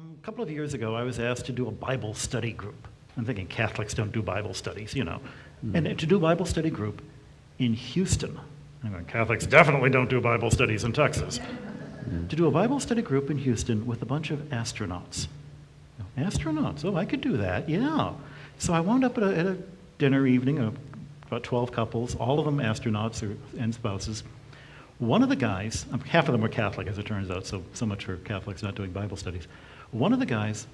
A couple of years ago, I was asked to do a Bible study group. I'm thinking Catholics don't do Bible studies, you know. And to do a Bible study group in Houston. I'm going, Catholics definitely don't do Bible studies in Texas. To do a Bible study group in Houston with a bunch of astronauts. Astronauts, oh, I could do that, yeah. So I wound up at a dinner evening of about 12 couples, all of them astronauts and spouses. One of the guys, half of them were Catholic as it turns out, so much for Catholics not doing Bible studies. One of the guys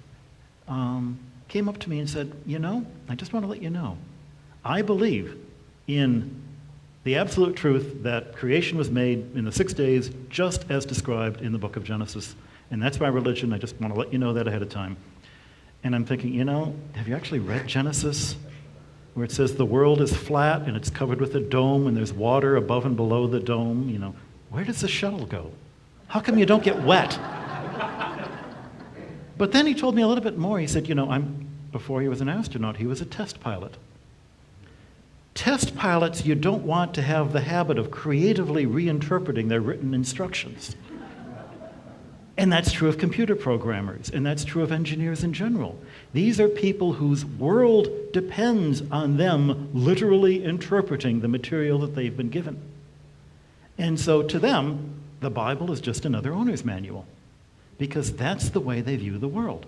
came up to me and said, you know, I just want to let you know, I believe in the absolute truth that creation was made in the 6 days just as described in the book of Genesis. And that's my religion. I just want to let you know that ahead of time. And I'm thinking, you know, have you actually read Genesis? Where it says the world is flat and it's covered with a dome and there's water above and below the dome, you know. Where does the shuttle go? How come you don't get wet? But then he told me a little bit more. He said, you know, before he was an astronaut, he was a test pilot. Test pilots, you don't want to have the habit of creatively reinterpreting their written instructions. And that's true of computer programmers, and that's true of engineers in general. These are people whose world depends on them literally interpreting the material that they've been given. And so to them, the Bible is just another owner's manual, because that's the way they view the world.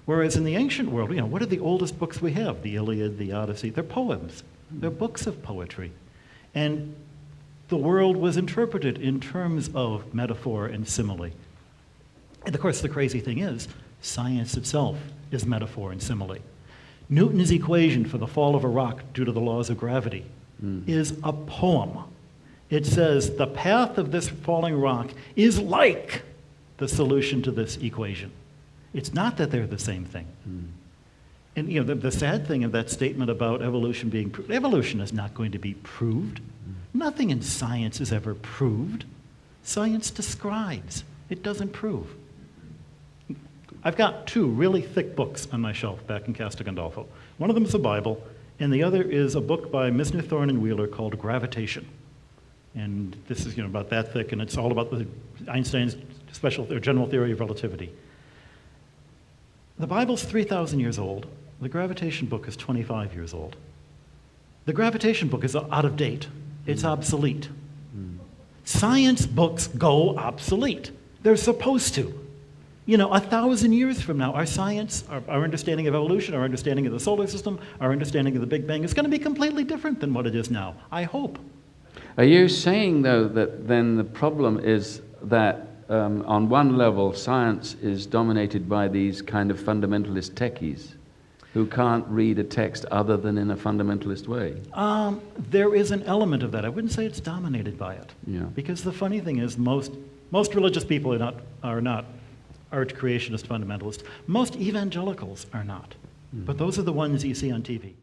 Whereas in the ancient world, you know, what are the oldest books we have? The Iliad, the Odyssey, they're poems. They're books of poetry. And the world was interpreted in terms of metaphor and simile. And of course, the crazy thing is, science itself is metaphor and simile. Newton's equation for the fall of a rock due to the laws of gravity is a poem. It says the path of this falling rock is like the solution to this equation. It's not that they're the same thing. And you know, the sad thing of that statement about evolution being proved, evolution is not going to be proved. Nothing in science is ever proved. Science describes, it doesn't prove. I've got two really thick books on my shelf back in Castel Gandolfo. One of them is a Bible, and the other is a book by Misner, Thorne, and Wheeler called Gravitation. And this is, you know, about that thick, and it's all about Einstein's general theory of relativity. The Bible's 3,000 years old. The Gravitation book is 25 years old. The Gravitation book is out of date. It's obsolete. Science books go obsolete. They're supposed to. You know, 1,000 years from now, our science, our understanding of evolution, our understanding of the solar system, our understanding of the Big Bang is going to be completely different than what it is now, I hope. Are you saying, though, that then the problem is that on one level, science is dominated by these kind of fundamentalist techies who can't read a text other than in a fundamentalist way? There is an element of that. I wouldn't say it's dominated by it. Yeah. Because the funny thing is most religious people are not art creationist fundamentalists. Most evangelicals are not. But those are the ones you see on TV.